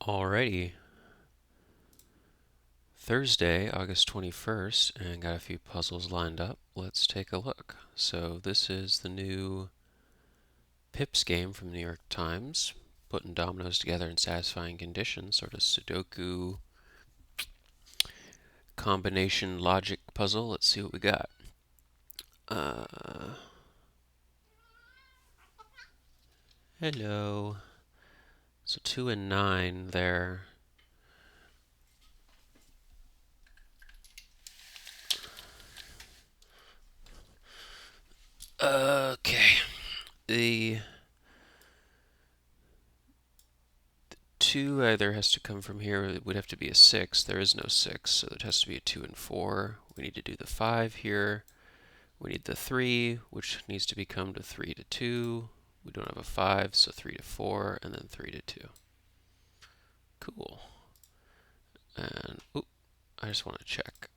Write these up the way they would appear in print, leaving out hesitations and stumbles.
Alrighty, Thursday, August 21st, and got a few puzzles lined up. Let's take a look. So this is the new Pips game from the New York Times, putting dominoes together in satisfying conditions, sort of Sudoku combination logic puzzle. Let's see what we got. Uh, Hello. So 2 and 9 there. Okay. The 2 either has to come from here, it would have to be a 6. There is no 6, so it has to be a 2 and 4. We need to do the 5 here. We need the 3, which needs to become to 3 to 2. We don't have a 5, so 3 to 4, and then 3 to 2. Cool. And, oop, I just want to check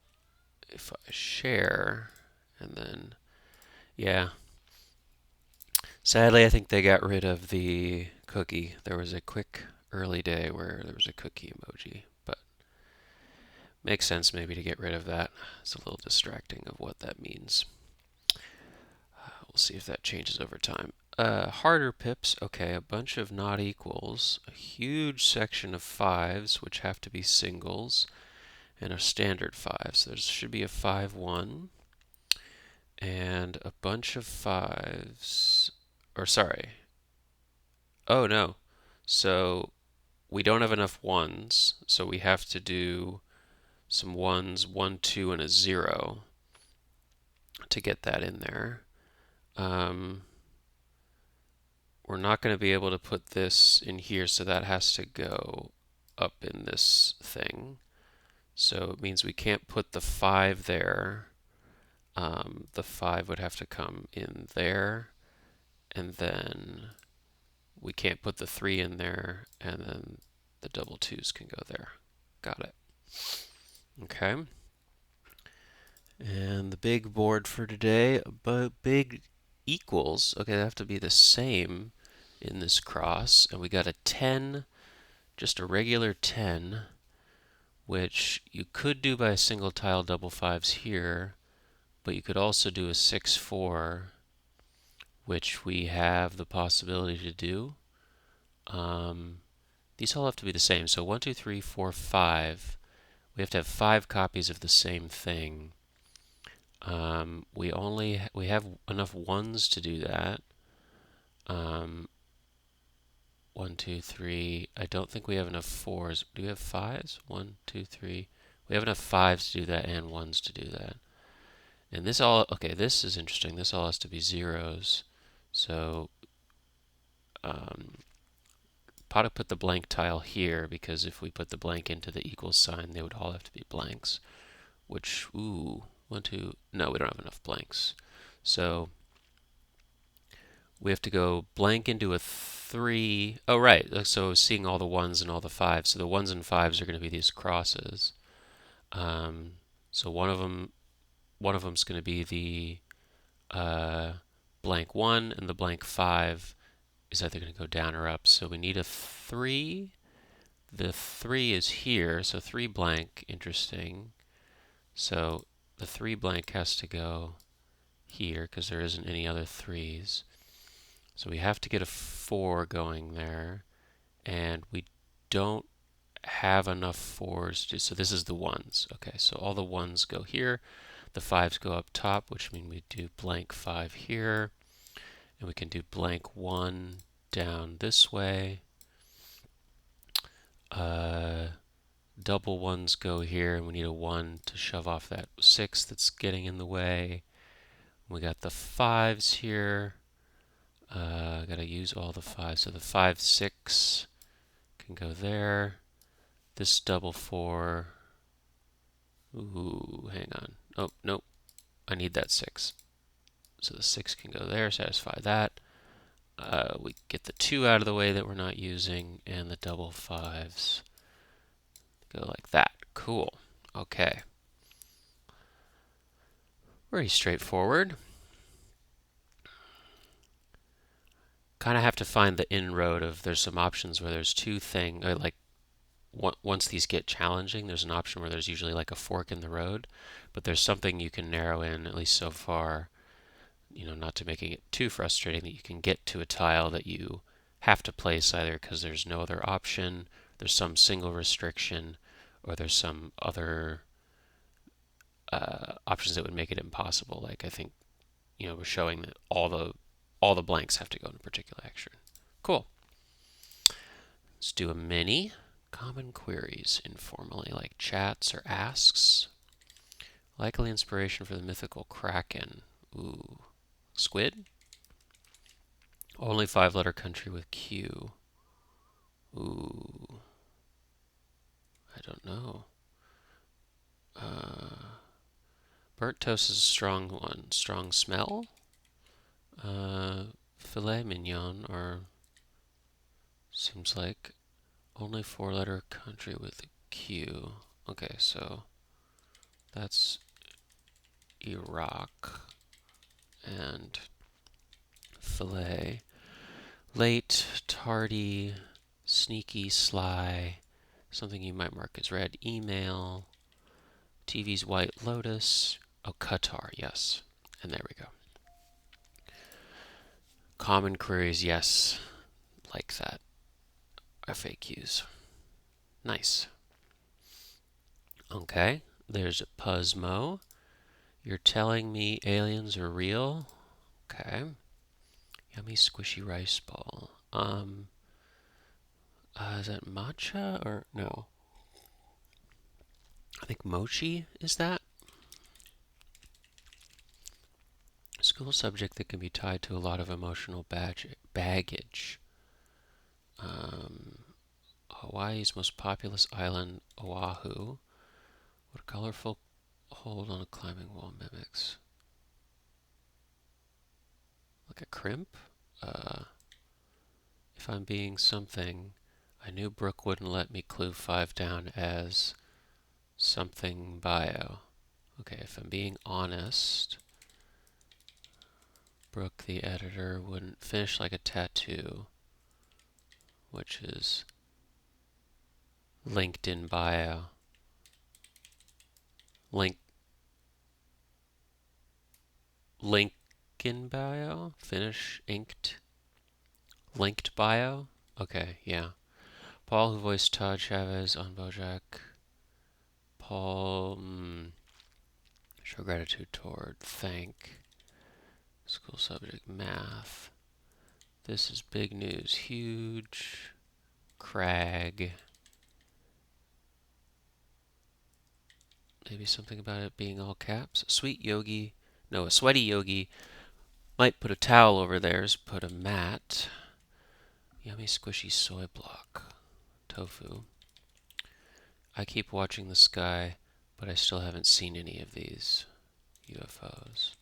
if I share, and then, yeah. Sadly, I think they got rid of the cookie. There was a quick early day where there was a cookie emoji, but makes sense maybe to get rid of that. It's a little distracting of what that means. We'll see if that changes over time. Harder pips, okay, a bunch of not equals, a huge section of fives, which have to be singles, and a standard five. So there should be a 5-1, and a bunch of fives, or sorry, oh no. So we don't have enough ones, so we have to do some ones, 1, 2, and a 0 to get that in there. Um, we're not going to be able to put this in here, so that has to go up in this thing. So it means we can't put the 5 there. The 5 would have to come in there, and then we can't put the 3 in there, and then the double 2's can go there. Got it. Okay. And the big board for today, but big equals. Okay, they have to be the same in this cross, and we got a 10, just a regular 10, which you could do by a single tile double fives here, but you could also do a 6-4, which we have the possibility to do. These all have to be the same. So 1, 2, 3, 4, 5. We have to have 5 copies of the same thing. We have enough ones to do that. 1, 2, 3. I don't think we have enough fours. Do we have fives? 1, 2, 3. We have enough fives to do that and ones to do that. And this all, okay, this is interesting. This all has to be zeros. So, Potta put the blank tile here because if we put the blank into the equals sign, they would all have to be blanks. Which, ooh, 1, 2, no, we don't have enough blanks. So, we have to go blank into a 3. Oh, right. So seeing all the 1s and all the 5s. So the 1s and 5s are going to be these crosses. So one of them's going to be the blank 1, and the blank 5 is either going to go down or up. So we need a 3. The 3 is here, so 3 blank. Interesting. So the 3 blank has to go here because there isn't any other 3s. So we have to get a 4 going there, and we don't have enough 4s to, so this is the 1s. Okay, so all the 1s go here, the 5s go up top, which means we do blank 5 here, and we can do blank 1 down this way. Double 1s go here, and we need a 1 to shove off that 6 that's getting in the way. We got the 5s here. Gotta use all the 5s. So the 5, 6 can go there. This double 4. Ooh, hang on. Oh, nope. I need that 6. So the 6 can go there, satisfy that. We get the 2 out of the way that we're not using, and the double 5s go like that. Cool. Okay. Very straightforward. Kind of have to find the inroad of, there's some options where there's 2 things, or like once these get challenging, there's an option where there's usually like a fork in the road, but there's something you can narrow in, at least so far, not to making it too frustrating, that you can get to a tile that you have to place either because there's no other option, there's some single restriction, or there's some other options that would make it impossible. Like I think, we're showing that all the blanks have to go in a particular action. Cool. Let's do a mini. Common queries informally, like chats or asks. Likely inspiration for the mythical Kraken. Ooh. Squid? Only 5-letter country with Q. Ooh. I don't know. Burnt toast is a strong one. Strong smell? Filet mignon, or seems like only 4-letter country with a Q. Okay, so that's Iraq and filet. Late, tardy, sneaky, sly, something you might mark as red. Email, TV's White Lotus. Oh, Qatar, yes. And there we go. Common queries, yes. Like that. FAQs. Nice. Okay, there's a Puzzmo. You're telling me aliens are real? Okay. Yummy squishy rice ball. Is that matcha or no? I think mochi is that? School subject that can be tied to a lot of emotional baggage. Hawaii's most populous island, Oahu. What a colorful hold on a climbing wall mimics. Like a crimp? If I'm being something, I knew Brooke wouldn't let me clue 5 down as something bio. Okay, if I'm being honest, Brooke, the editor, wouldn't finish like a tattoo, which is linked in bio. Link in bio? Finish inked? Linked bio? Okay, yeah. Paul, who voiced Todd Chavez on BoJack. Paul, show gratitude toward, thank. School subject, math. This is big news. Huge. Crag. Maybe something about it being all caps. Sweet yogi. No, a sweaty yogi might put a towel over theirs. Put a mat. Yummy squishy soy block. Tofu. I keep watching the sky, but I still haven't seen any of these UFOs.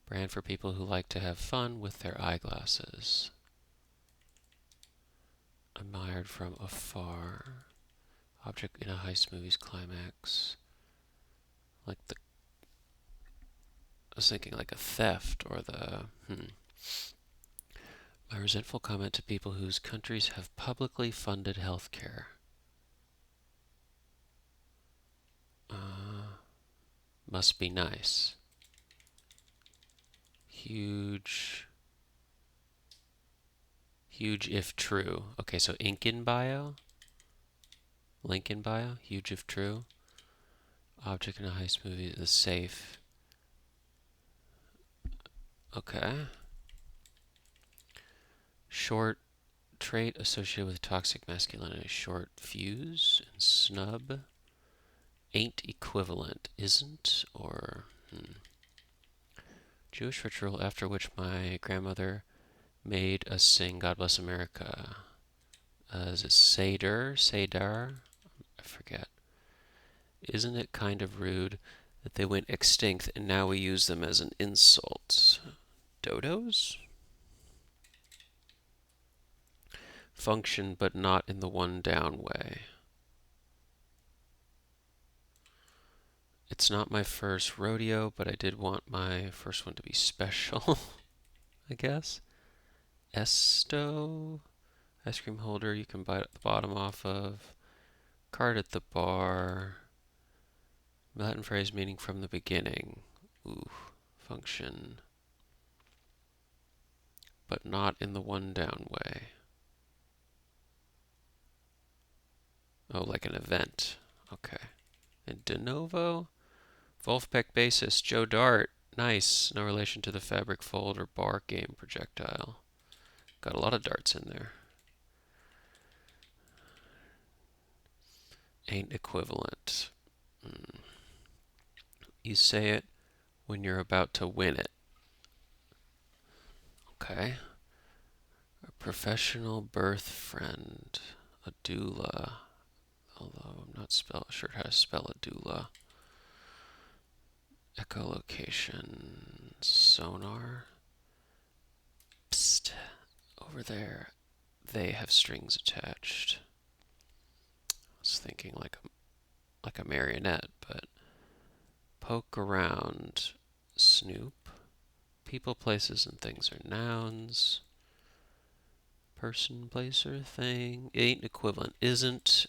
Brand for people who like to have fun with their eyeglasses. Admired from afar. Object in a heist movie's climax. Like the... I was thinking like a theft or the... My resentful comment to people whose countries have publicly funded health care. Must be nice. Huge if true. Okay, so ink in bio. Link in bio. Huge if true. Object in a heist movie. The safe. Okay. Short trait associated with toxic masculinity. Short fuse and snub. Ain't equivalent. Isn't or... Jewish ritual after which my grandmother made us sing God Bless America. Is it Seder? Seder? I forget. Isn't it kind of rude that they went extinct and now we use them as an insult? Dodos? Function but not in the one down way. It's not my first rodeo, but I did want my first one to be special, I guess. Esto? Ice cream holder you can bite at the bottom off of. Card at the bar. Latin phrase meaning from the beginning. Ooh. Function. But not in the one down way. Oh, like an event. Okay. And de novo? Wolfpack bassist Joe Dart. Nice. No relation to the fabric fold or bar game projectile. Got a lot of darts in there. Ain't equivalent. You say it when you're about to win it. Okay. A professional birth friend. A doula. Although I'm not sure how to spell a doula. Echolocation. Sonar. Psst. Over there. They have strings attached. I was thinking like a marionette, but poke around. Snoop. People, places, and things are nouns. Person, place, or thing. Ain't equivalent. Isn't.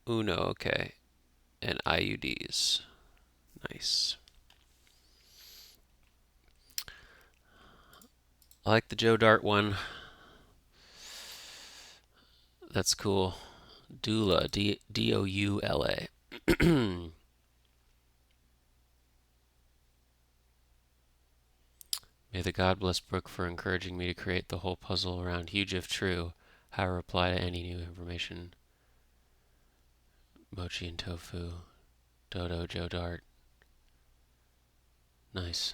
Uno, okay. And IUDs. Nice. I like the Joe Dart one. That's cool. Doula. D-O-U-L-A. May the God bless Brooke for encouraging me to create the whole puzzle around huge if true. How to reply to any new information. Mochi and tofu. Dodo, Joe Dart. Nice.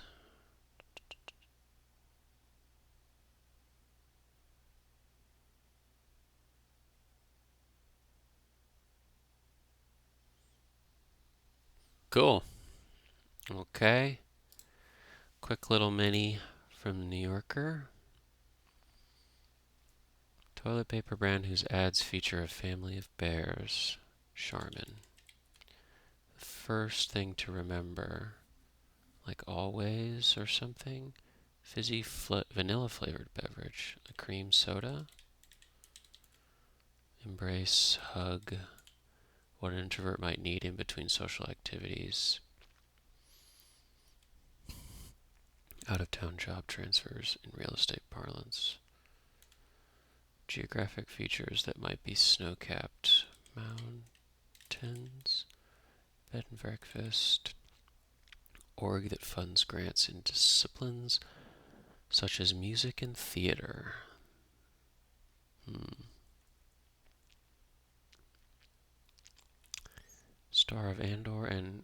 Cool. Okay. Quick little mini from the New Yorker. Toilet paper brand whose ads feature a family of bears. Charmin. First thing to remember, like always or something, fizzy vanilla flavored beverage. A cream soda. Embrace, hug, what an introvert might need in between social activities. Out-of-town job transfers in real estate parlance. Geographic features that might be snow-capped mountains. Bed and breakfast. Org that funds grants in disciplines such as music and theater. Star of Andor and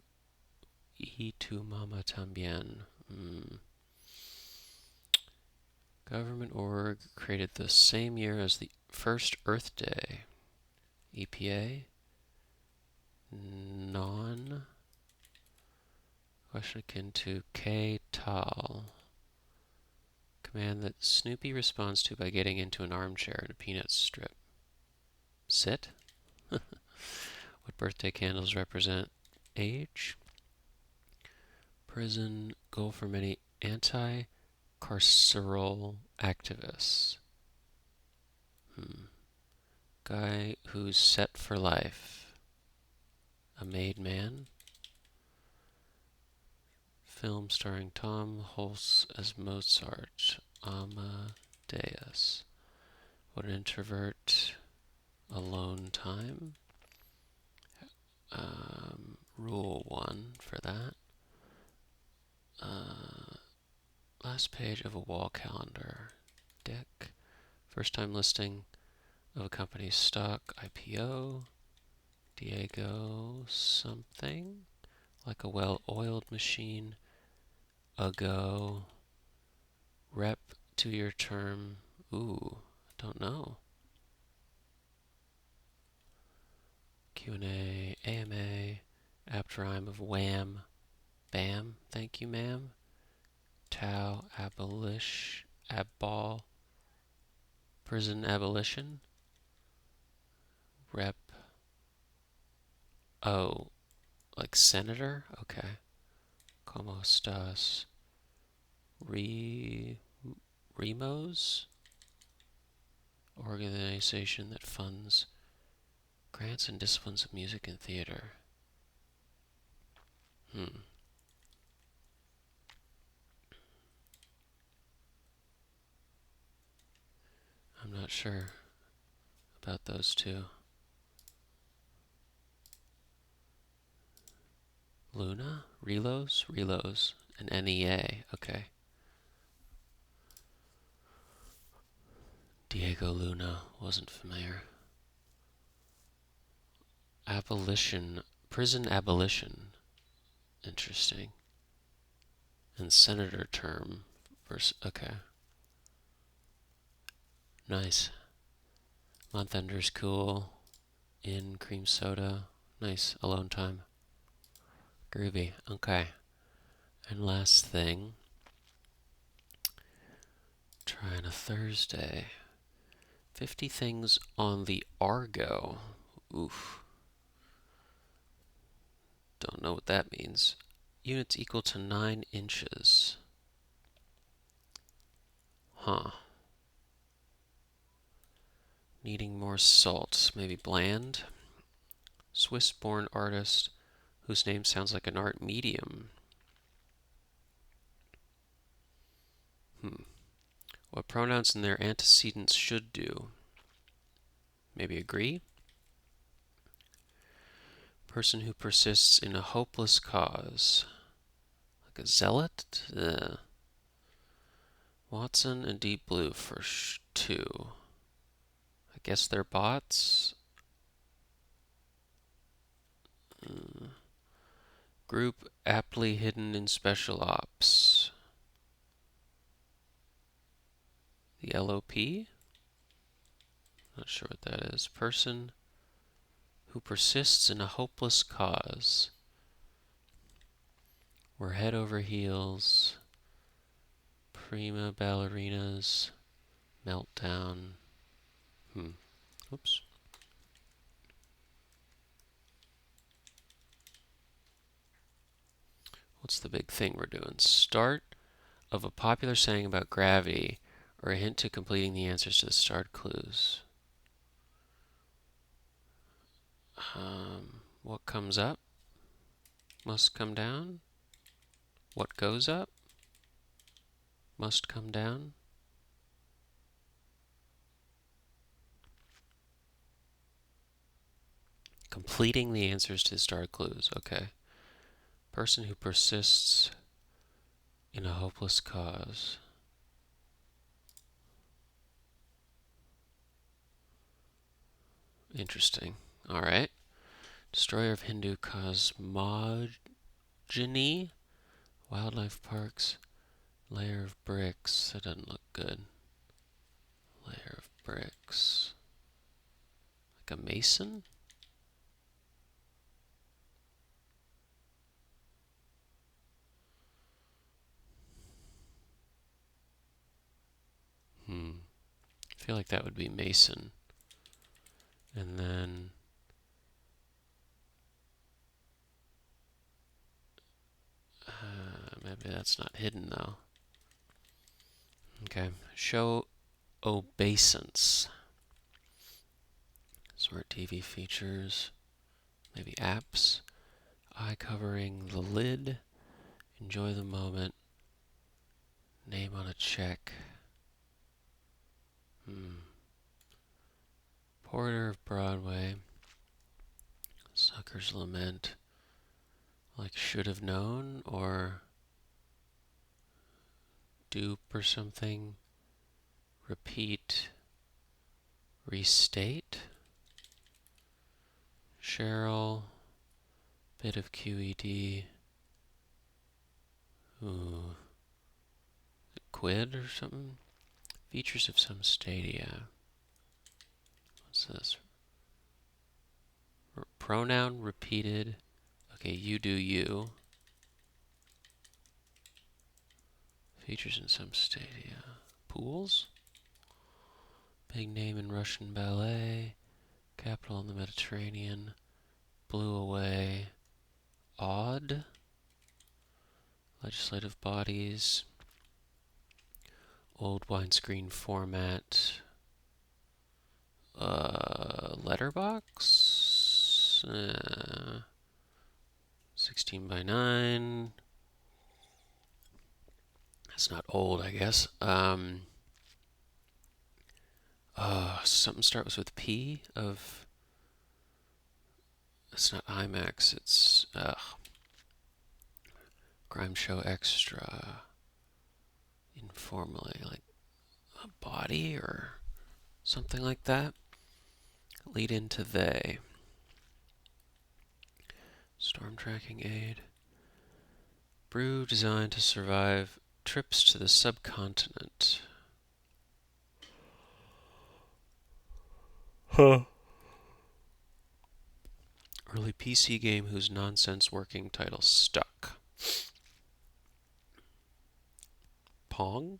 Y tu mama tambien. Government org created the same year as the first Earth Day. EPA. Non. Question akin to K-Tal. Command that Snoopy responds to by getting into an armchair and a peanut strip. Sit? What birthday candles represent age? Prison goal for many anti-carceral activists. Guy who's set for life. A made man. Film starring Tom Hulce as Mozart. Amadeus. What an introvert. Alone time. Rule 1 for that. Last page of a wall calendar. Deck. First time listing of a company's stock. IPO. Diego something. Like a well-oiled machine. Ago. Rep 2-year term. Ooh, don't know. Q&A, AMA, apt rhyme of wham, bam, thank you ma'am. Tau, abball, prison abolition. Rep, oh, like senator? Okay. Como estas? Remos? Organization that funds Grants and disciplines of music and theater. I'm not sure about those two. Luna? Relos? Relos. And NEA. Okay. Diego Luna. Wasn't familiar. Abolition. Prison abolition. Interesting. And senator term. Okay. Nice. Month Ender's cool. In cream soda. Nice. Alone time. Groovy. Okay. And last thing. Trying a Thursday. 50 things on the Argo. Oof. Don't know what that means. Units equal to 9 inches. Huh. Needing more salt. Maybe bland. Swiss-born artist whose name sounds like an art medium. What pronouns and their antecedents should do. Maybe agree. Person who persists in a hopeless cause. Like a zealot? Watson and Deep Blue for 2. I guess they're bots. Group aptly hidden in special ops. The LOP? Not sure what that is. Person who persists in a hopeless cause. We're head over heels. Prima ballerinas. Meltdown. Oops. What's the big thing we're doing? Start of a popular saying about gravity, or a hint to completing the answers to the starred clues. What comes up must come down. What goes up must come down. Completing the answers to the starred clues. Okay. Person who persists in a hopeless cause. Interesting. All right. Destroyer of Hindu cosmogony. Wildlife parks. Layer of bricks. That doesn't look good. Layer of bricks. Like a mason? I feel like that would be mason. And then maybe that's not hidden though. Okay. Show obeisance. Smart TV features. Maybe apps. Eye covering the lid. Enjoy the moment. Name on a check. Porter of Broadway. Sucker's Lament. Like should have known or dupe or something. Repeat. Restate. Cheryl. Bit of QED. Ooh. Quid or something? Features of some stadia. What's this? Pronoun repeated. Okay, you do you. Features in some stadia. Pools? Big name in Russian ballet. Capital in the Mediterranean. Blew away. Odd. Legislative bodies. Old widescreen format. Letterbox? 16 by 9. That's not old, I guess. Something starts with P of. It's not IMAX. It's Grime Show Extra. Informally, like a body or something like that. Lead into they. Storm tracking aid. Brew designed to survive trips to the subcontinent. Huh. Early PC game whose nonsense working title stuck. Pong?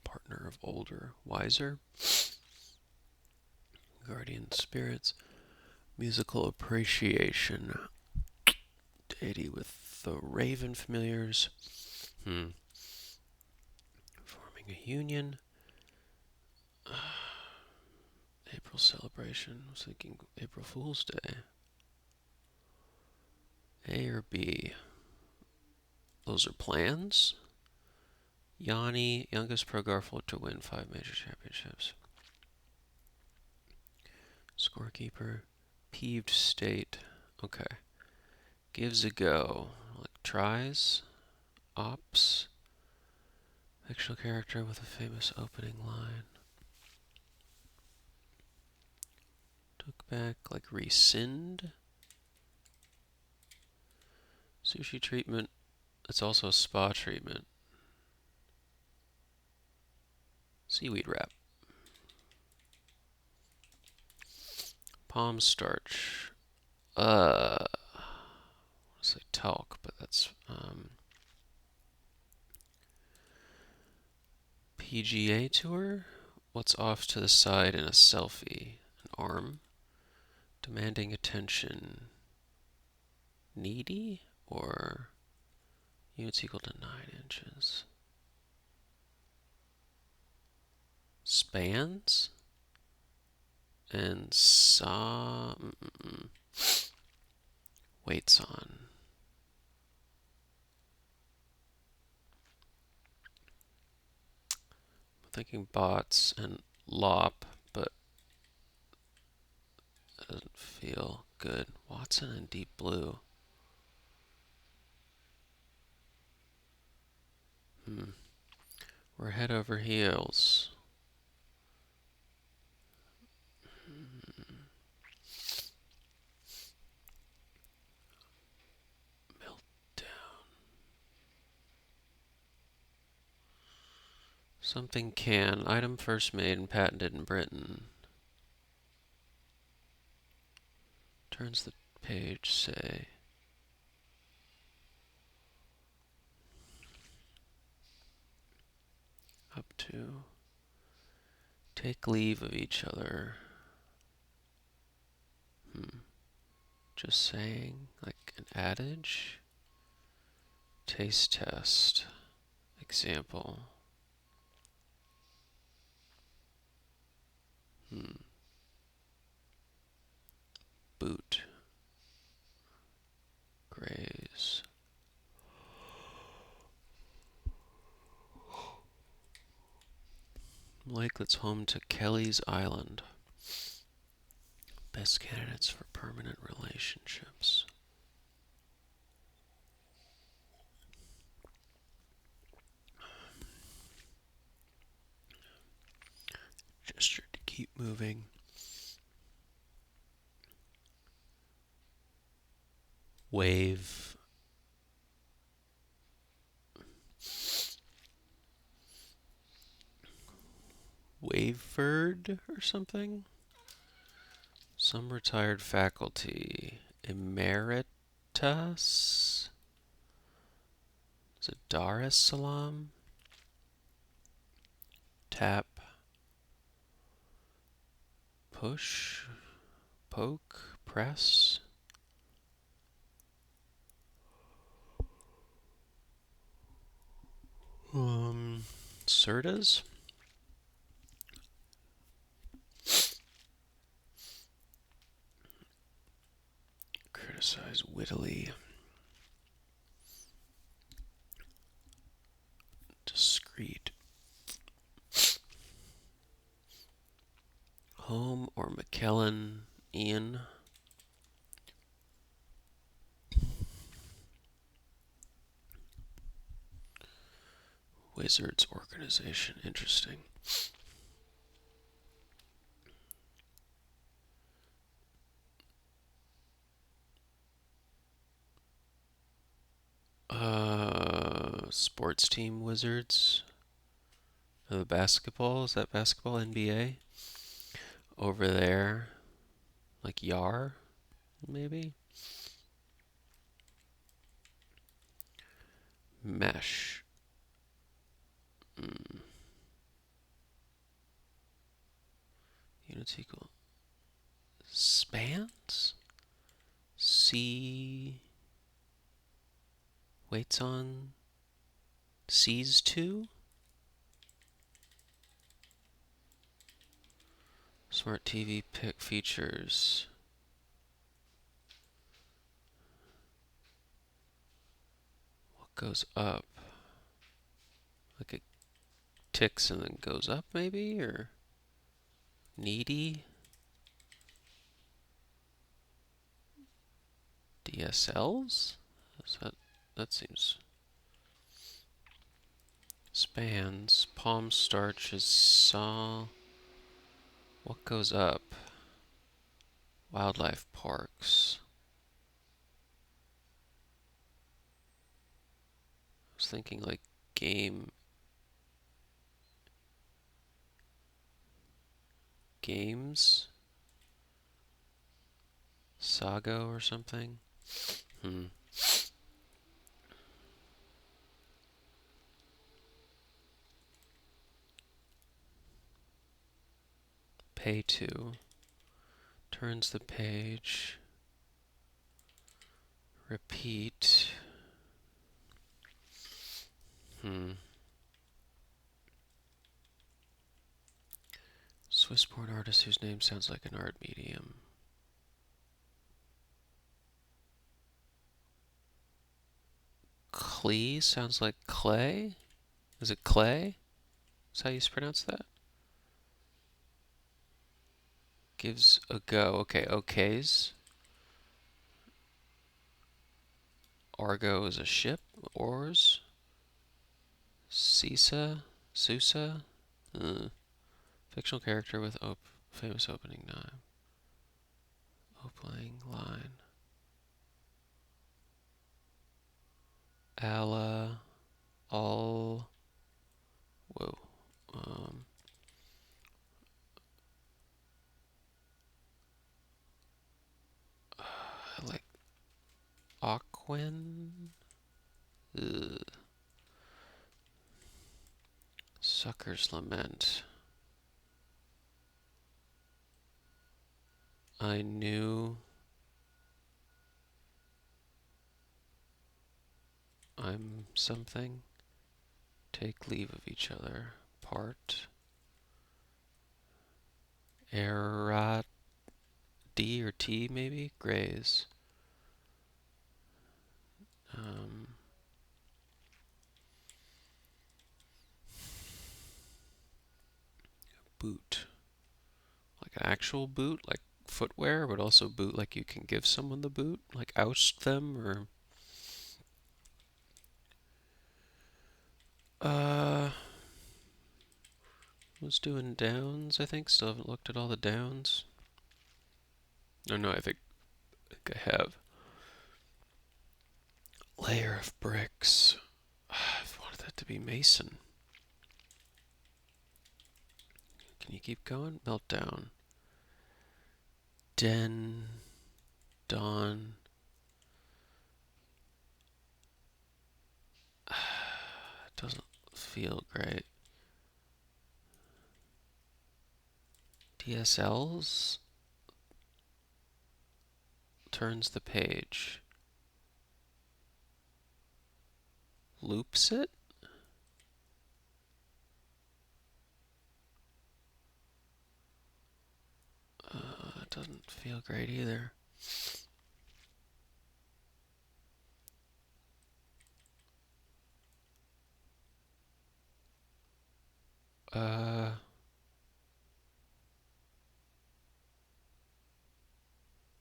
Partner of older, wiser. Guardian spirits. Musical appreciation. Deity with the raven familiars. Forming a union. April celebration. I was thinking April Fool's Day. A or B? Those are plans. Yanni, youngest pro Garfield to win 5 major championships. Scorekeeper. Peeved state. Okay. Gives a go. Like tries. Ops. Fictional character with a famous opening line. Took back, like rescind. Sushi treatment. It's also a spa treatment. Seaweed wrap. Palm starch. I want to say talc, but that's PGA Tour. What's off to the side in a selfie? An arm. Demanding attention. Needy or units equal to 9 inches. Spans and saw. Weights on. I'm thinking bots and lop, but that doesn't feel good. Watson and deep blue. We're head over heels. Meltdown. Something can. Item first made and patented in Britain. Turns the page, say. Up to. Take leave of each other. Just saying, like an adage. Taste test. Example. Boot. Graze. Lake that's home to Kelly's Island. Best candidates for permanent relationships. Gesture to keep moving. Wave. Wavered or something? Some retired faculty. Emeritus? Is it Dar es Salaam? Tap. Push. Poke. Press. Sertas? wittily. Discreet. Home or McKellen, Ian. Wizards organization, interesting. Sports team Wizards. The basketball, is that basketball NBA? Over there, like Yar, maybe? Mesh. Mm. Units equal. Spans? C. Waits on. C's 2? Smart TV pick features. What goes up? Like it ticks and then goes up, maybe? Or needy? DSLs? That seems. Spans. Palm starch is saw. What goes up? Wildlife parks. I was thinking like games? Sago or something? Pay to. Turns the page. Repeat. Swiss-born artist whose name sounds like an art medium. Klee sounds like clay? Is it clay? Is how you pronounce that? Gives a go. Okay, okays. Argo is a ship. Oars. Susa. Fictional character with famous opening line. Opening line. All. Whoa. I like Aquin. Sucker's Lament. I knew. I'm something. Take leave of each other. Part. Erat. D or T maybe? Graze. Boot. Like an actual boot, like footwear, but also boot like you can give someone the boot, like oust them or. Was doing downs, I think. Still haven't looked at all the downs. No, I think I have. Layer of bricks. I've wanted that to be mason. Can you keep going? Meltdown. Den. Dawn. Doesn't feel great. DSLs. Turns the page. Loops it? It doesn't feel great either. Uh,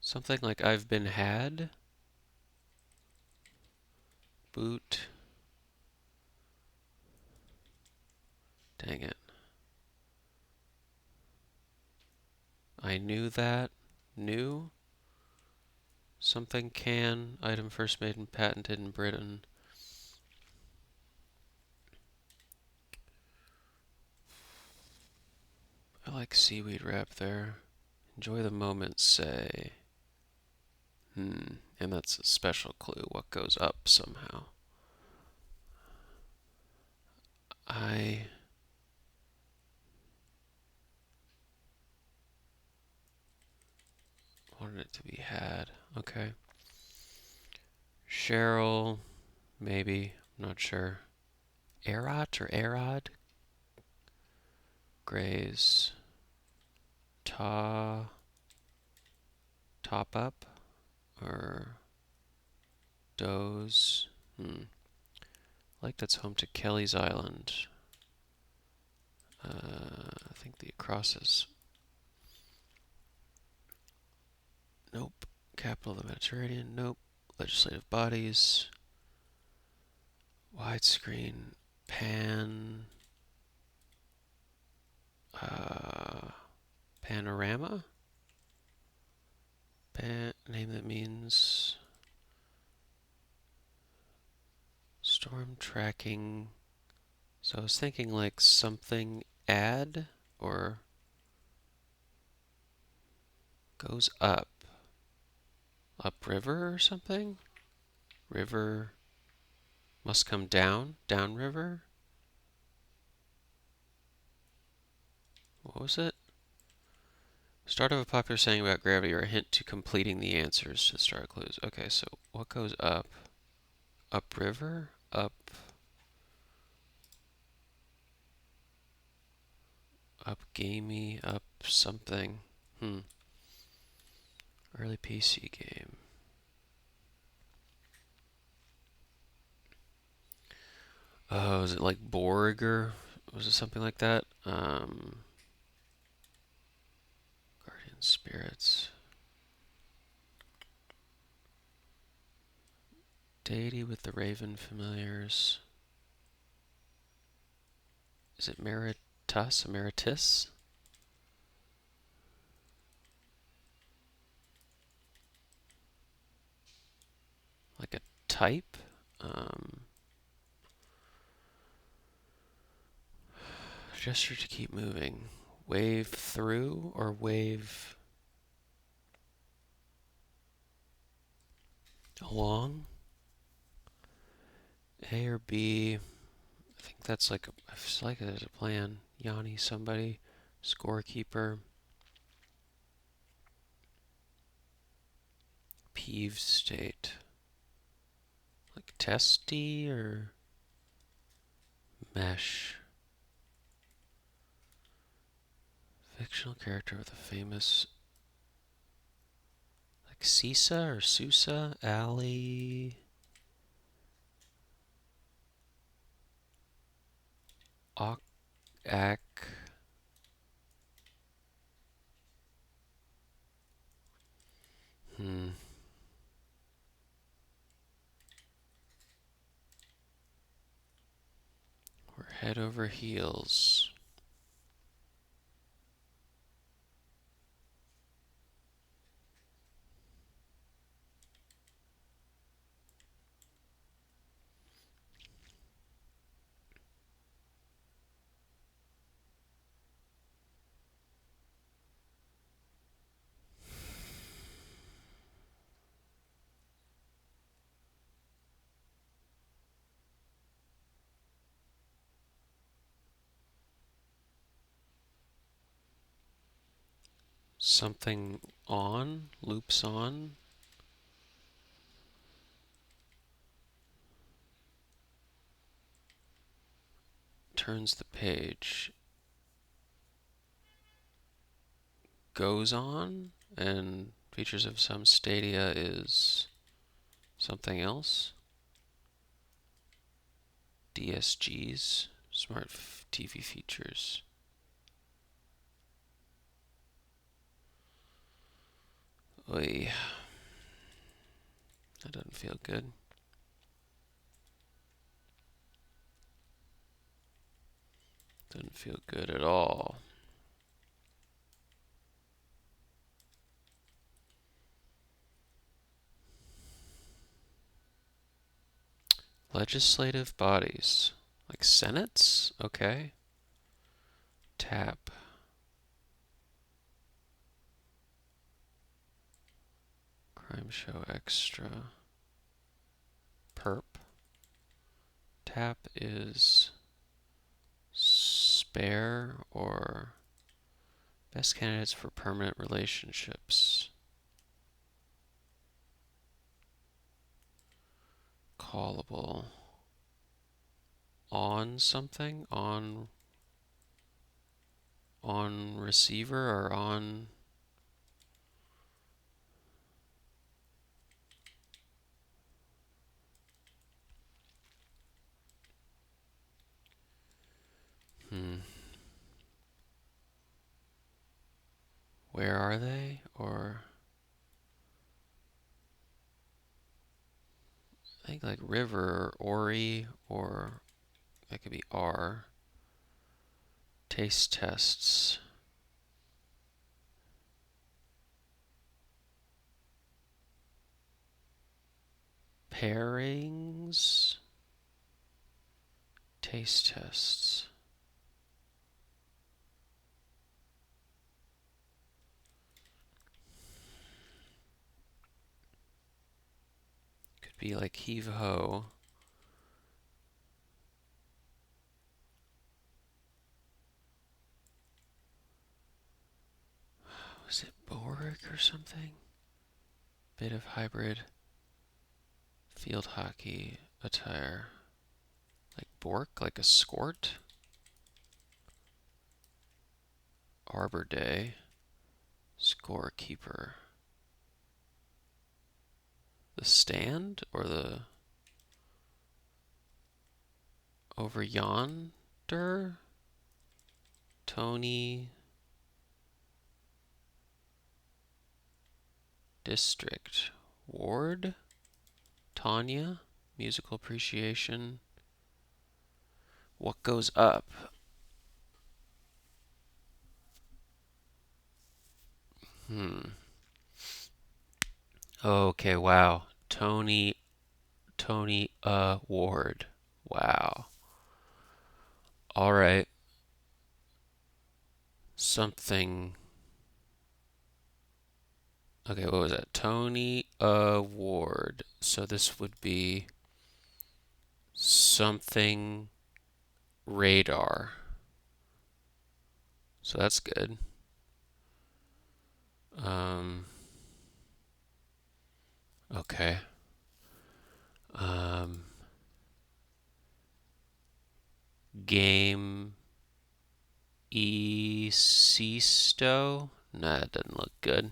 something like I've been had. Boot. Dang it. I knew that. Knew. Something can. Item first made and patented in Britain. I like seaweed wrap there. Enjoy the moment, say. And that's a special clue. What goes up somehow? I wanted it to be had. Okay. Cheryl, maybe. I'm not sure. Erot or Erod? Graze. Top up? Or Doze? I like that's home to Kelly's Island. I think the across is. Nope. Capital of the Mediterranean. Nope. Legislative bodies. Widescreen. Pan. Panorama? Name that means. Storm tracking. So I was thinking like something add or goes up. Upriver or something? River must come down? Downriver? What was it? Start of a popular saying about gravity or a hint to completing the answers to start clues. Okay, so what goes up? Upriver? Up gamey? Up something? Early PC game. Oh, is it like Borg or was it something like that? Guardian spirits. Deity with the raven familiars. Is it Meritus? Emeritus? Like a type? Gesture to keep moving. Wave through or wave along? A or B? I think that's like I feel like there's a plan. Yanni, somebody, scorekeeper. Peeve state. Like testy or mesh. Fictional character with a famous like Sisa or Susa, Ali, Ak. We're head over heels. Something on, loops on. Turns the page. Goes on, and features of some Stadia is something else. DSGs, Smart TV features. Oy, that doesn't feel good. Doesn't feel good at all. Legislative bodies. Like senates? Okay. Tap. Crime Show Extra. Perp. Tap is spare or best candidates for permanent relationships. Callable. On something? On receiver or on... Where are they? Or I think like river or Ori, or that could be R. Taste tests. Pairings. Taste tests. Could be like heave ho. Was it Borg or something? Bit of hybrid field hockey attire. Like Bork, like a skort? Arbor Day. Scorekeeper. The stand or the over yonder? Tony District. Ward? Tanya? Musical appreciation. What goes up? Okay, wow. Tony Award. Wow. All right. Something. Okay, what was that? Tony Award. So this would be something radar. So that's good. Okay. Game Sisto. Nah, that doesn't look good.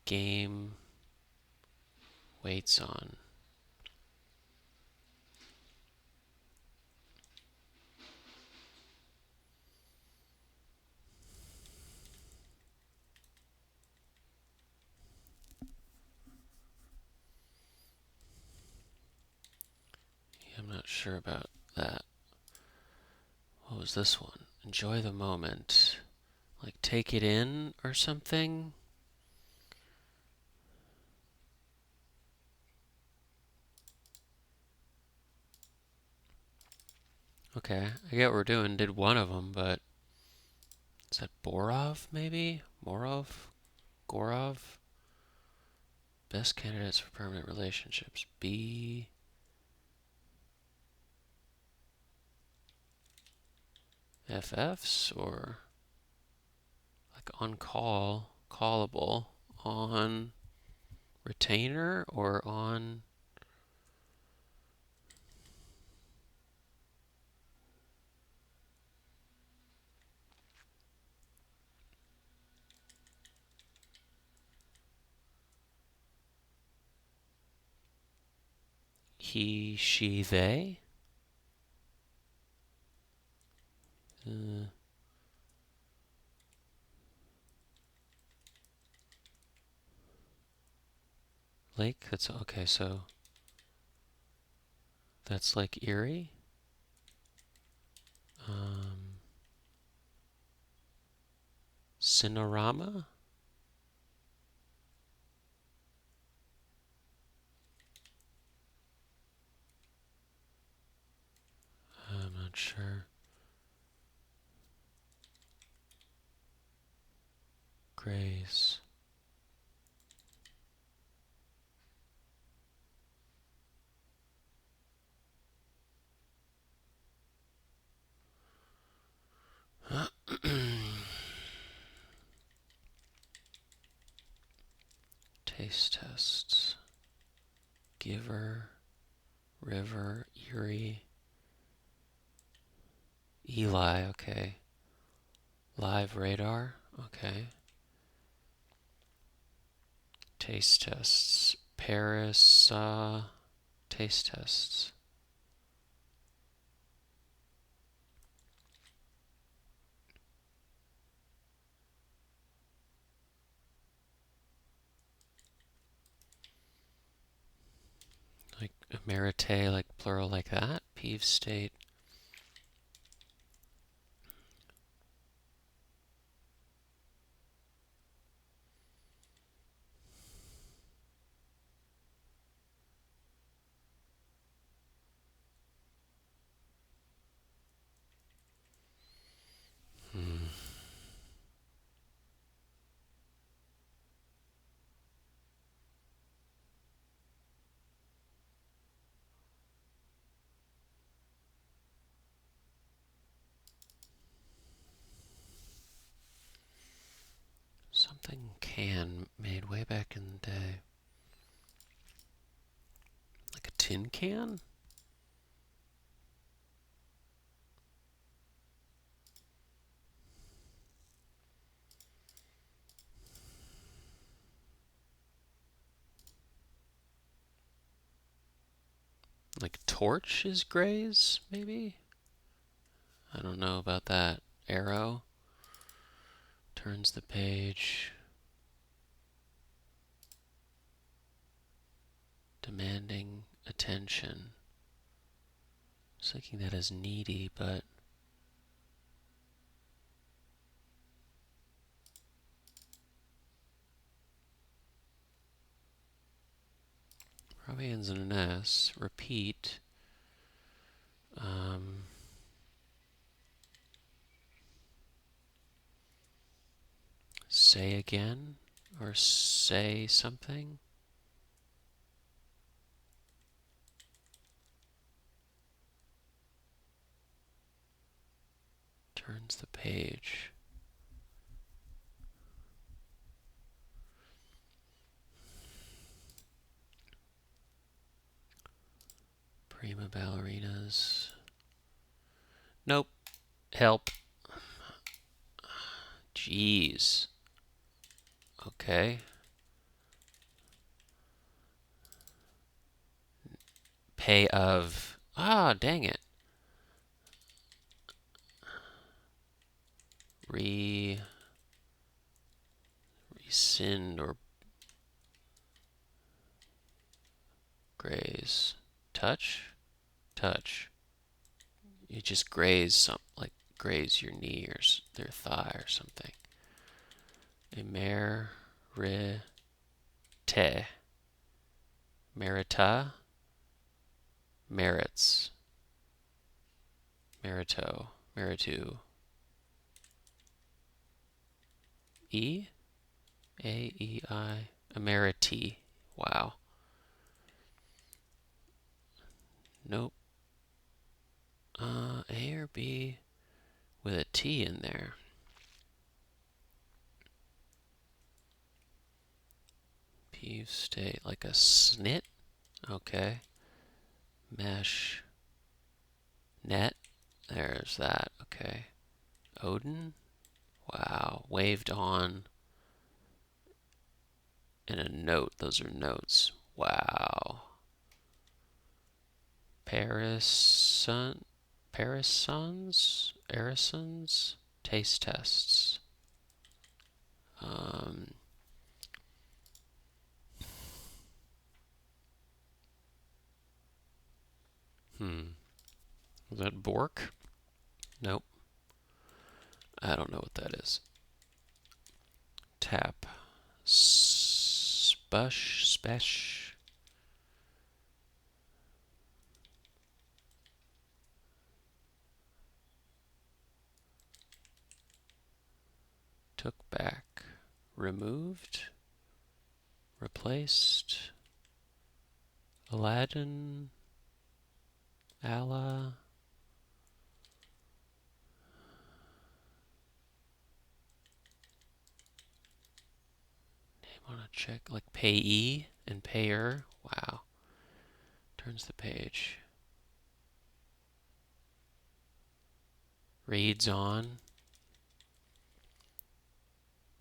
Game waits on. Yeah, I'm not sure about that. What was this one? Enjoy the moment. Like take it in or something? Okay, I get what we're doing. Did one of them, but is that Borov maybe? Morov? Gorov? Best candidates for permanent relationships. B. FFs or like on call, callable, on retainer or on He, she, they. Uh, Lake. That's okay. So that's Lake Erie. Um, Cinerama. I'm not sure. Grace. Taste tests. Giver. River. Erie. Eli. Okay. Live radar. Okay. Taste tests. Paris. Taste tests. Like Emerite, like plural like that. Peeve state. Hmm. Something can made way back in the day. Like a tin can? Like torch is grays, maybe? I don't know about that. Arrow turns the page. Demanding attention. I was thinking that as needy, but probably ends in an S. Repeat. Um, say again or say something. Turns the page. Prima ballerinas. Nope. Help. Jeez. Okay. Pay of. Ah, dang it. Rescind or graze. Touch? Touch. You just graze some, like graze your knee or their thigh or something. Emerite. Merita. Merits. Merito. Meritu. E? A-E-I. Emeriti. Wow. Nope. A or B with a T in there. Peeve state. Like a snit? Okay. Mesh. Net. There's that. Okay. Odin? Wow. Waved on. And a note. Those are notes. Wow. Parison, Arisons, taste tests. Um, is that Bork? Nope. I don't know what that is. Tap. Spesh. Took back. Removed. Replaced. Aladdin. Allah. Name on a check. Like payee and payer. Wow. Turns the page. Reads on.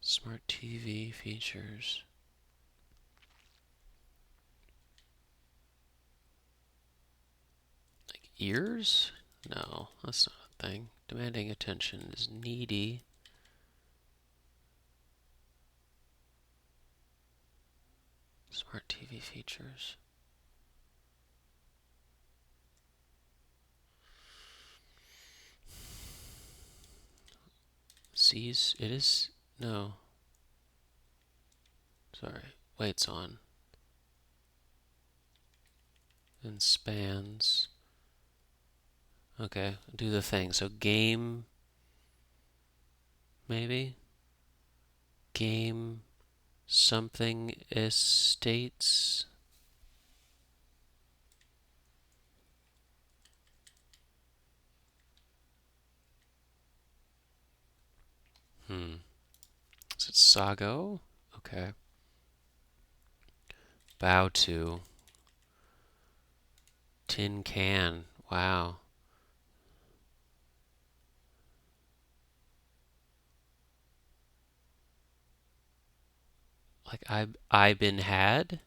Smart TV features. Like ears? No, that's not a thing. Demanding attention is needy. Smart TV features. Sees? It is? No. Sorry. Waits on. And spans. Okay, do the thing. So game, maybe? Game something estates. Is it Sago? Okay. Bow to. Tin can. Wow. Like I been had?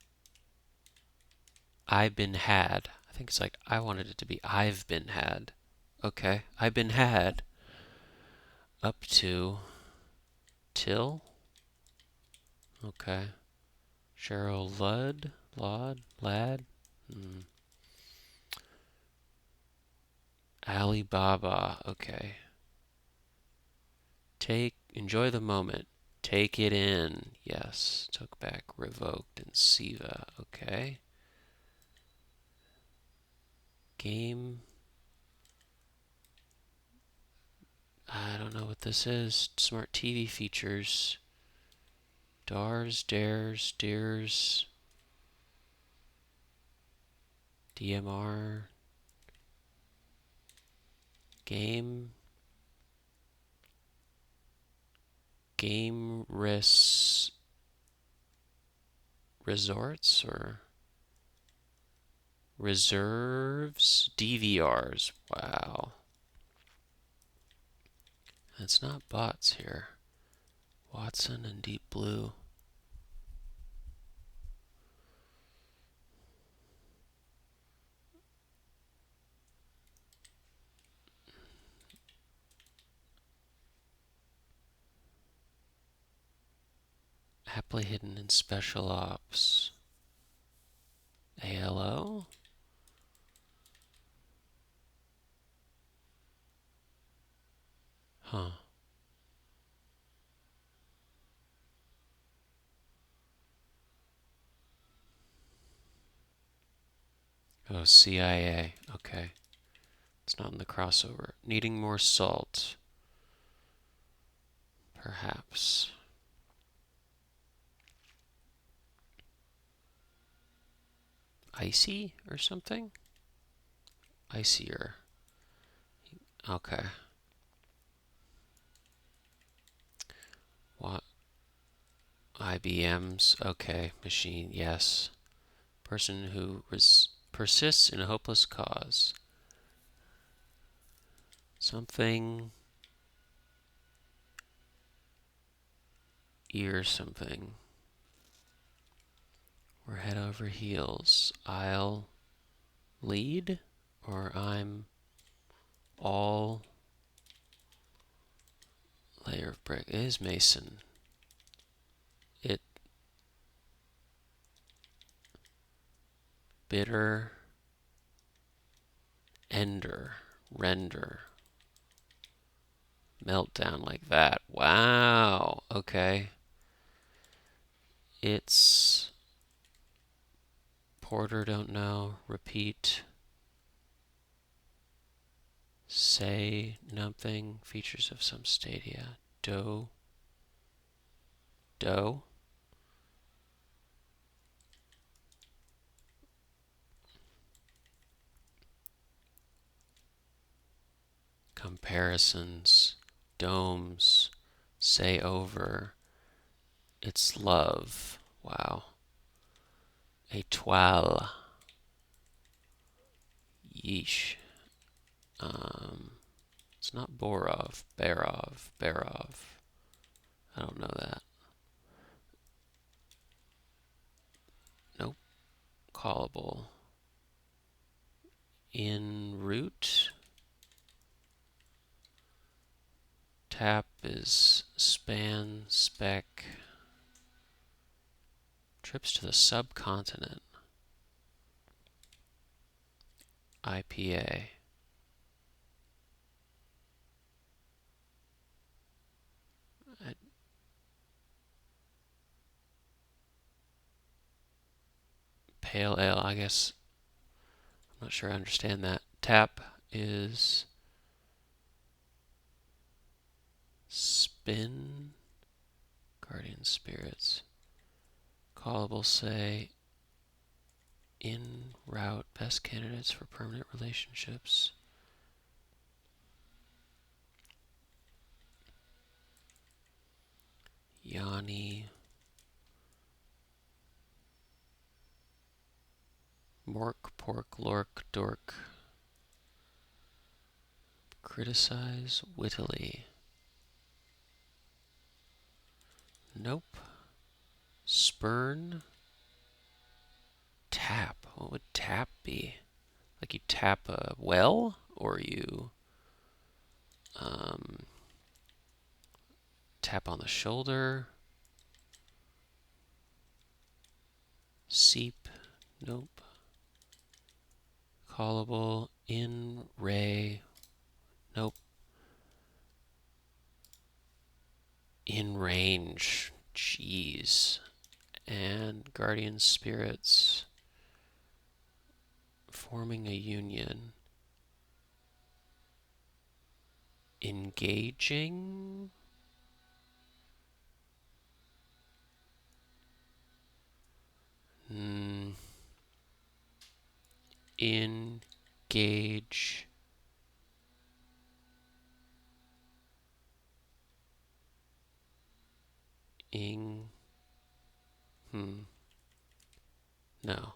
I been had. I think it's like I wanted it to be I've been had. Okay. I've been had. Up to. Till? Okay. Cheryl Ludd? Lad? Alibaba. Okay. Enjoy the moment. Take it in. Yes. Took back, revoked, and Siva. Okay. Game. I don't know what this is. Smart TV features. Dares, Deers. DMR. Game. Game resorts or reserves? DVRs. Wow. It's not bots here. Watson and Deep Blue. Aptly hidden in special ops. ALO? Huh. Oh, CIA. Okay. It's not in the crossover. Needing more salt. Perhaps. Icy or something? Icier. Okay. What? IBM's. Okay. Machine. Yes. Person who persists in a hopeless cause. Something. Ear something. We're head over heels. I'll lead? Or I'm all layer of brick. It is mason. It bitter ender render meltdown like that. Wow. Okay. It's Porter don't know. Repeat. Say nothing. Features of some stadia. Dough. Dough. Comparisons. Domes. Say over. It's love. Wow. Étoile. Yeesh. It's not Borov. Barov. Barov. I don't know that. Nope. Callable. In route. Tap is span, spec. Trips to the subcontinent. IPA. Pale ale, I guess. I'm not sure I understand that. Tap is spin. Guardian spirits. Callable say in route best candidates for permanent relationships. Yanni. Mork, pork, lork, dork. Criticize wittily. Nope. Spurn. Tap. What would tap be? Like you tap a well? Or you tap on the shoulder? Seep. Nope. Callable. In ray. Nope. In range. Jeez. And guardian spirits. Forming a union. Engaging. Engage. No.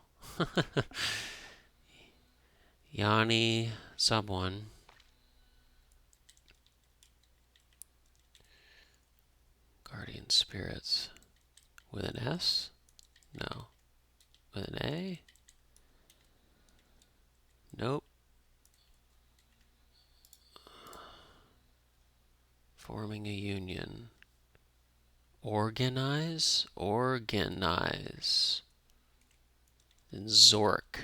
Yanni, someone. Guardian spirits. With an S? No. With an A? Nope. Forming a union. Organize? Organize. And Zork.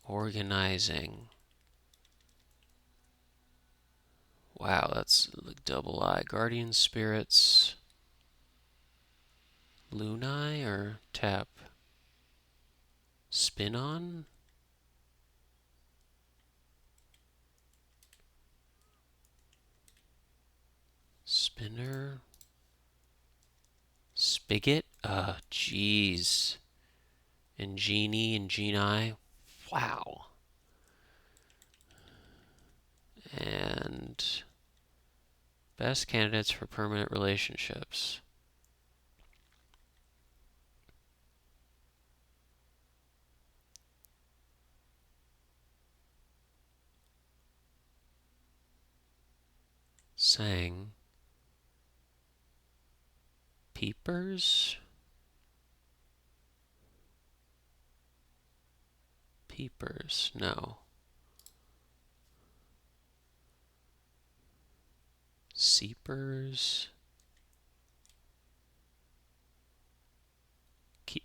Organizing. Wow, that's like double I. Guardian spirits. Lunai or tap? Spin on? Spinner? Spigot? Jeez. And Genie and Genii. Wow. And best candidates for permanent relationships. Sang. Peepers? Peepers. No. Seepers.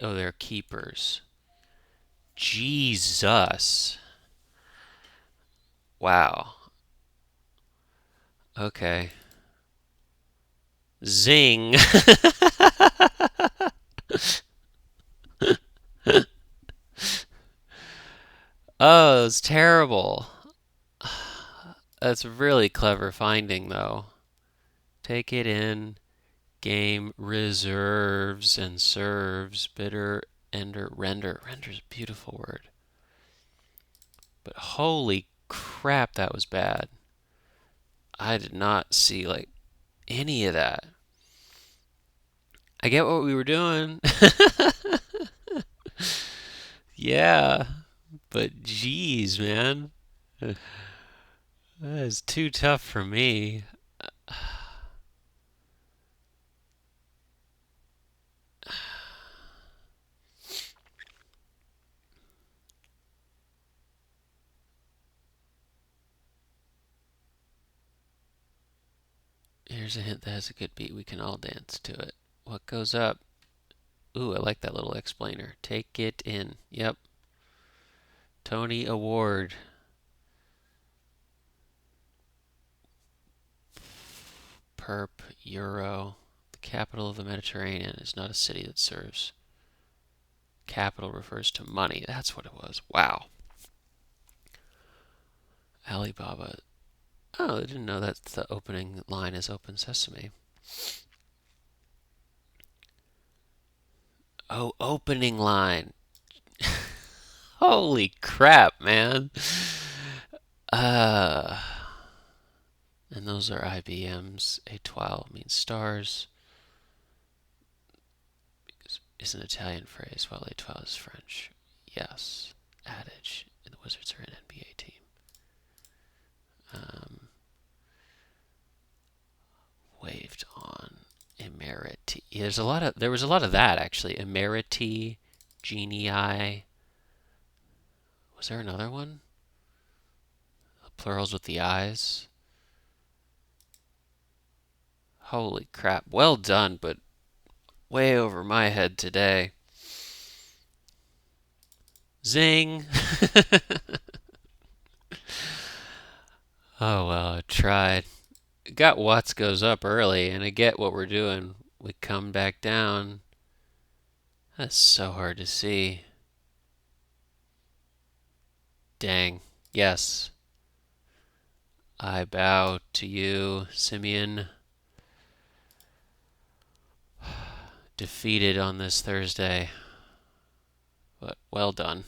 Oh, they're keepers. Jesus. Wow. Okay. Zing. Oh, it's terrible. That's really clever finding, though. Take it in. Game reserves and serves. Bitter, ender, render. Render's a beautiful word. But holy crap, that was bad. I did not see, like, any of that. I get what we were doing. Yeah, but geez, man. That is too tough for me. Here's a hint that has a good beat. We can all dance to it. What goes up? Ooh, I like that little explainer. Take it in. Yep. Tony Award. Perp. Euro. The capital of the Mediterranean is not a city that serves. Capital refers to money. That's what it was. Wow. Alibaba. Oh, I didn't know that the opening line is Open Sesame. Oh, opening line. Holy crap, man. Uh, and those are IBMs. Étoile means stars. Because it's an Italian phrase, while étoile is French. Yes. Adage. And the Wizards are an NBA team. Waved on. Emeriti. There was a lot of that actually. Emeriti, genii. Was there another one? Plurals with the eyes. Holy crap. Well done, but way over my head today. Zing! Oh well, I tried. Got Watts goes up early, and I get what we're doing. We come back down. That's so hard to see. Dang. Yes. I bow to you, Simeon. Defeated on this Thursday. But well done.